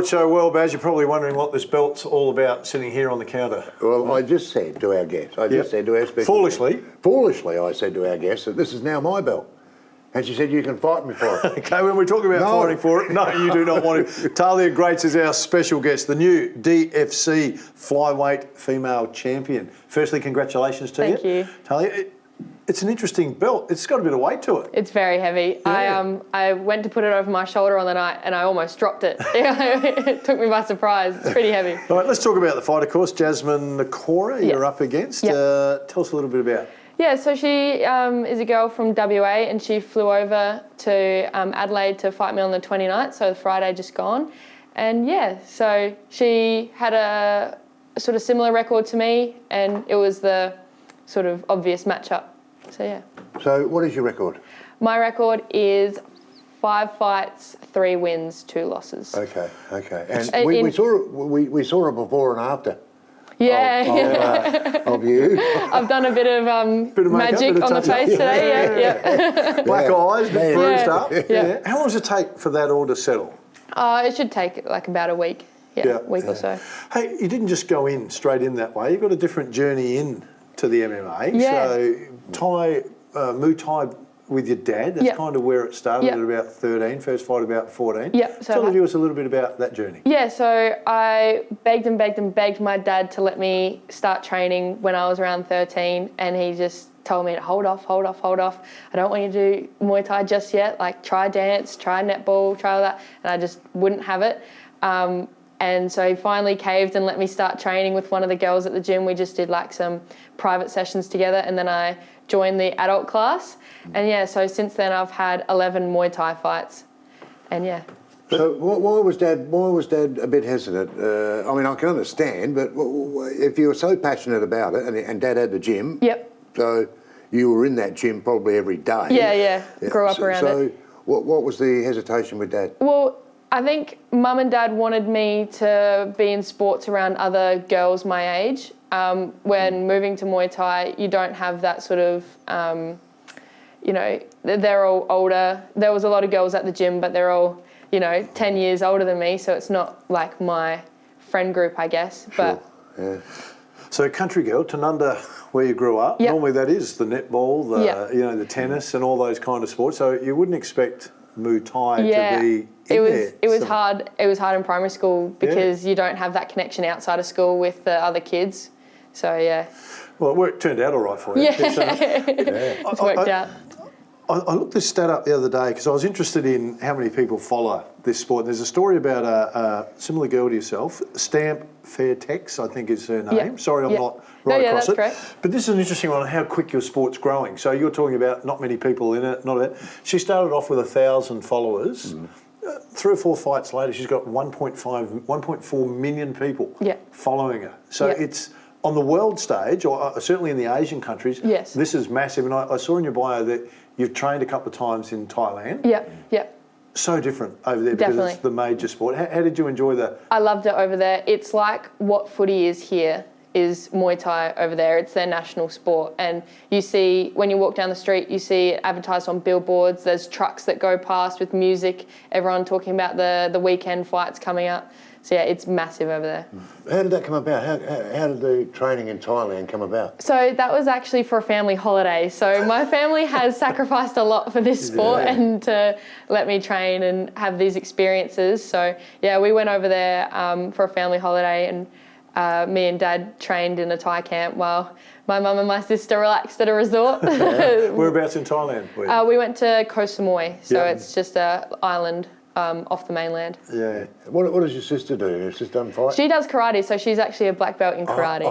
Sport Show. Well, Baz, you're probably wondering what this belt's all about sitting here on the counter. Well, I just said to our guest, said to our special Foolishly, I said to our guest that this is now my belt. And she said, you can fight me for it. Okay, when we're talking about fighting for it, no, you do not want to. Tahlia Graetz is our special guest, the new DFC flyweight female champion. Firstly, congratulations to you. Thank you. Tahlia, it's an interesting belt. It's got a bit of weight to it. It's very heavy. Yeah. I went to put it over my shoulder on the night and I almost dropped it. It took me by surprise. It's pretty heavy. All right, let's talk about the fight, of course. Jasmine Nakora, you're up against. Tell us a little bit about. Yeah, so she is a girl from WA and she flew over to Adelaide to fight me on the 29th, so the Friday just gone. And yeah, so she had a sort of similar record to me and it was the sort of obvious matchup. So yeah. So what is your record? My record is 5 fights, 3 wins, 2 losses. Okay. And we saw it before and after. Yeah. Of you. I've done a bit of magic on the face today. Yeah. Black eyes, bruised up. Yeah. How long does it take for that all to settle? It should take like about a week. A week or so. Hey, you didn't just go straight in that way. You've got a different journey in to the MMA. Yeah. So Muay Thai with your dad, that's kind of where it started at about 13, first fight about 14. Yeah. So tell the viewers a little bit about that journey. Yeah, so I begged my dad to let me start training when I was around 13 and he just told me to hold off. I don't want you to do Muay Thai just yet. Like try dance, try netball, try all that. And I just wouldn't have it. And so he finally caved and let me start training with one of the girls at the gym. We just did like some private sessions together and then I joined the adult class. And yeah, so since then I've had 11 Muay Thai fights. And yeah. So why was Dad a bit hesitant? I mean, I can understand, but if you were so passionate about it and Dad had the gym. Yep. So you were in that gym probably every day. Yeah. Grew up around it. So what was the hesitation with Dad? Well, I think Mum and Dad wanted me to be in sports around other girls my age. When moving to Muay Thai, you don't have that sort of, they're all older. There was a lot of girls at the gym, but they're all, 10 years older than me, so it's not like my friend group, I guess. Sure. Yeah. So country girl, Tanunda, where you grew up, normally that is the netball, the tennis and all those kind of sports. So you wouldn't expect Muay Thai to be It was hard. It was hard in primary school because you don't have that connection outside of school with the other kids. So yeah. Well, it turned out all right for you. It's worked out. I looked this stat up the other day because I was interested in how many people follow this sport. There's a story about a similar girl to yourself, Stamp Fairtex, I think is her name. Sorry, I'm not right across it. Correct. But this is an interesting one on how quick your sport's growing. So you're talking about not many people in it, not that. She started off with 1,000 followers. 3 or 4 fights later, she's got 1.4 million people following her. So it's on the world stage, or certainly in the Asian countries, this is massive. And I saw in your bio that you've trained a couple of times in Thailand. Yeah. So different over there because it's the major sport. How did you enjoy that? I loved it over there. It's like what footy is here is Muay Thai over there. It's their national sport. And you see, when you walk down the street, you see it advertised on billboards. There's trucks that go past with music, everyone talking about the weekend fights coming up. So yeah, it's massive over there. How did that come about? How did the training in Thailand come about? So that was actually for a family holiday. So my family has sacrificed a lot for this sport and to let me train and have these experiences. So yeah, we went over there for a family holiday and me and Dad trained in a Thai camp while my mum and my sister relaxed at a resort. Whereabouts in Thailand? We went to Koh Samui, so it's just an island off the mainland. Yeah. What does your sister do? Your sister doesn't fight? She does karate, so she's actually a black belt in karate.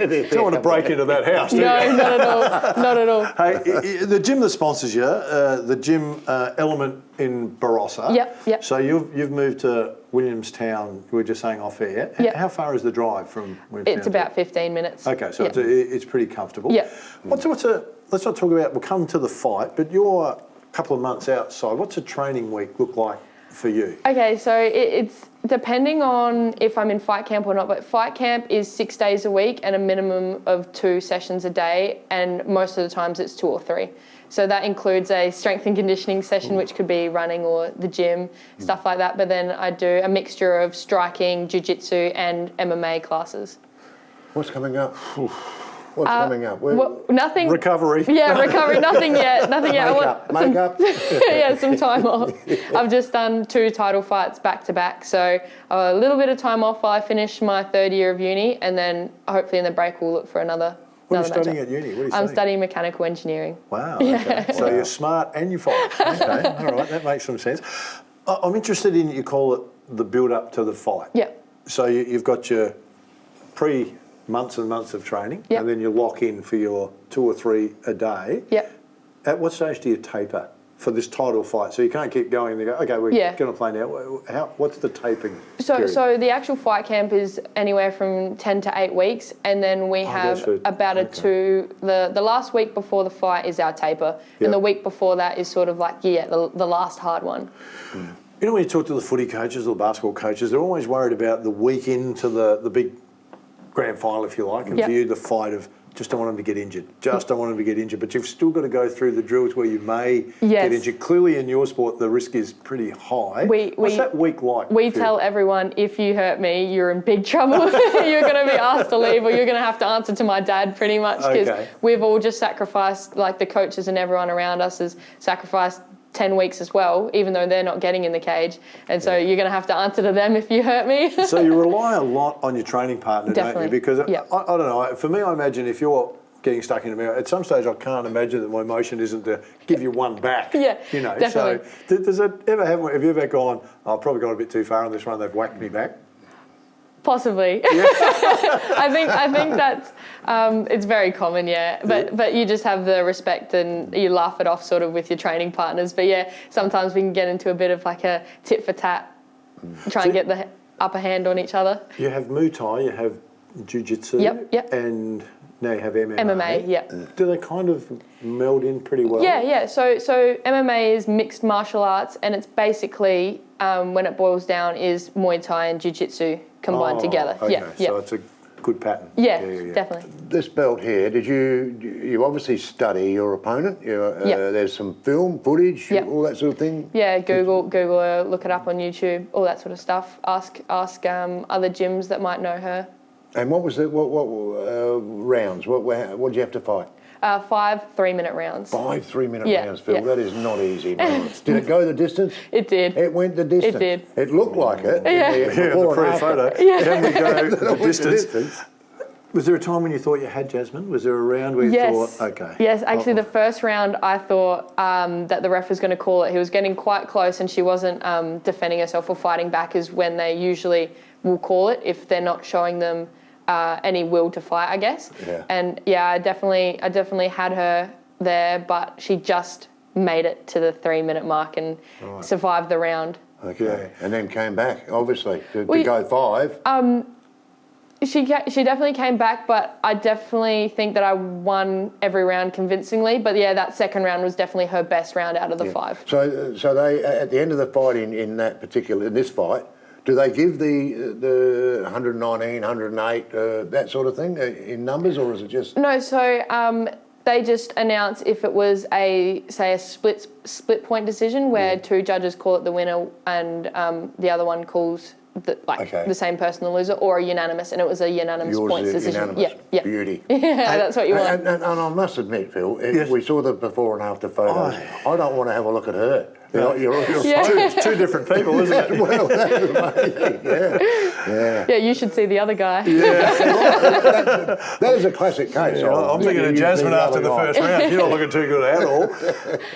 You don't want to break into that house, do you? No, not at all. Not at all. Hey, the gym that sponsors you, the gym Element in Barossa. Yep. So you've moved to Williamstown, we were just saying off air. How far is the drive from Williamstown? It's about 15 minutes. Okay, so it's pretty comfortable. Yeah. Let's not talk about, we'll come to the fight, but you're a couple of months outside. What's a training week look like for you? Okay, so it's depending on if I'm in fight camp or not, but fight camp is 6 days a week and a minimum of 2 sessions a day, and most of the times it's 2 or 3. So that includes a strength and conditioning session, which could be running or the gym, stuff like that. But then I do a mixture of striking, jiu-jitsu and MMA classes. What's coming up? What's coming up? Nothing. Recovery. Yeah, recovery. Nothing yet. Nothing yet. Makeup. Yeah, some time off. I've just done 2 title fights back to back, so a little bit of time off while I finish my 3rd year of uni, and then hopefully in the break we'll look for another. What are you studying at uni? What are you I'm studying mechanical engineering. Wow. Okay. So you're smart and you fight. Okay. All right. That makes some sense. I'm interested in, you call it the build up to the fight. Yeah. So you've got your months and months of training, yep. and then you lock in for your 2 or 3 a day. Yep. At what stage do you taper for this title fight? So you can't keep going and you go, okay, we're going to play now. What's the taping period? So the actual fight camp is anywhere from 10 to 8 weeks, and then we have about the last week before the fight is our taper, and the week before that is sort of like, the last hard one. Mm. You know, when you talk to the footy coaches or basketball coaches, they're always worried about the week into the big grand final, if you like, and for you the fight of just don't want them to get injured, but you've still got to go through the drills where you may get injured. Clearly in your sport the risk is pretty high. What's that week like? We tell everyone, if you hurt me, you're in big trouble. You're going to be asked to leave, or you're going to have to answer to my dad pretty much, because we've all just sacrificed, like the coaches and everyone around us has sacrificed 10 weeks as well, even though they're not getting in the cage. And so you're going to have to answer to them if you hurt me. So you rely a lot on your training partner, Definitely. don't you? Because I don't know, for me, I imagine if you're getting stuck in a mirror, at some stage I can't imagine that my motion isn't to give you one back. Yeah, you know. definitely. So does it ever happen, have you ever gone, I've probably gone a bit too far on this one, they've whacked me back? Possibly. Yeah. I think that's it's very common, But you just have the respect and you laugh it off sort of with your training partners. But sometimes we can get into a bit of like a tit for tat, try and get the upper hand on each other. You have Muay Thai, you have Jiu-Jitsu, and now you have MMA. MMA, yeah. Do they kind of meld in pretty well? Yeah. So MMA is mixed martial arts, and it's basically, when it boils down, is Muay Thai and Jiu-Jitsu combined together. Okay. So it's a good pattern. Yeah, definitely. This belt here, did you obviously study your opponent? There's some film, footage, all that sort of thing? Yeah, Google, look it up on YouTube, all that sort of stuff. Ask other gyms that might know her. And what was what rounds? What did you have to fight? 5 3-minute rounds. 5 3-minute rounds, Phil. That is not easy. Did it go the distance? It did. It went the distance. It did. It looked like it. The pre-photo. Yeah. Can we go the distance? Was there a time when you thought you had Jasmine? Was there a round where you thought, okay? Yes, actually the first round I thought that the ref was going to call it. He was getting quite close and she wasn't defending herself or fighting back, is when they usually will call it if they're not showing them any will to fight, I guess. Yeah. And I definitely had her there, but she just made it to the 3-minute mark and survived the round. Okay. And then came back, obviously, to go 5. She definitely came back, but I definitely think that I won every round convincingly. But that second round was definitely her best round out of the 5. So they, at the end of the fight in this fight, do they give the 119, 108, that sort of thing in numbers, or is it just... No, so they just announce if it was a split point decision where 2 judges call it the winner and the other one calls the same person the loser, or a unanimous, and it was a unanimous points decision. Unanimous. Yeah. Beauty. Yeah, that's what you want. And I must admit, Phil, we saw the before and after photos. I don't want to have a look at her. You're two different people, isn't it? Well, that's amazing. Yeah, you should see the other guy. Yeah. That is a classic case. Yeah, I'm thinking of Jasmine after the first round. You're not looking too good at all.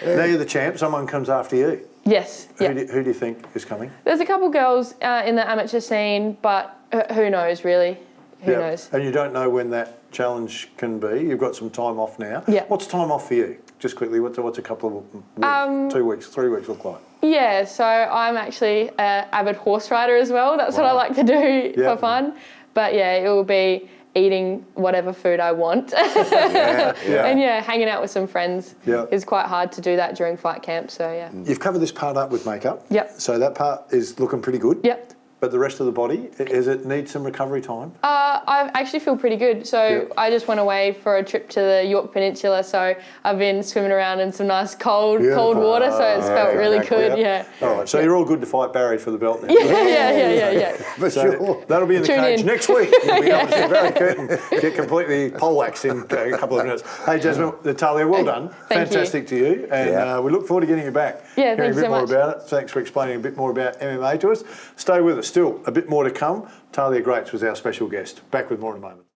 Now you're the champ. Someone comes after you. Yes. Who do you think is coming? There's a couple girls in the amateur scene, but who knows, really? Who knows? And you don't know when that challenge can be. You've got some time off now. Yeah. What's time off for you? Just quickly, what's a couple of weeks, 2 weeks, 3 weeks look like? Yeah, so I'm actually an avid horse rider as well. That's what I like to do for fun. But it will be eating whatever food I want. And hanging out with some friends is quite hard to do that during fight camp. So yeah. You've covered this part up with makeup. Yep. So that part is looking pretty good. Yep. But the rest of the body, does it need some recovery time? I actually feel pretty good. So I just went away for a trip to the York Peninsula. So I've been swimming around in some nice cold water. So it's felt really good. Yeah. All right. So you're all good to fight Barry for the belt then. Yeah. For sure. That'll be in the Tune cage in. next week. You'll be able to see Barry Curtin get completely poleaxed in a couple of minutes. Hey, Jasmine, Tahlia, well done. Thank Fantastic to you. And we look forward to getting you back. Yeah, hearing thanks a bit so more much. about it. Thanks for explaining a bit more about MMA to us. Stay with us. Still, a bit more to come. Tahlia Graetz was our special guest. Back with more in a moment.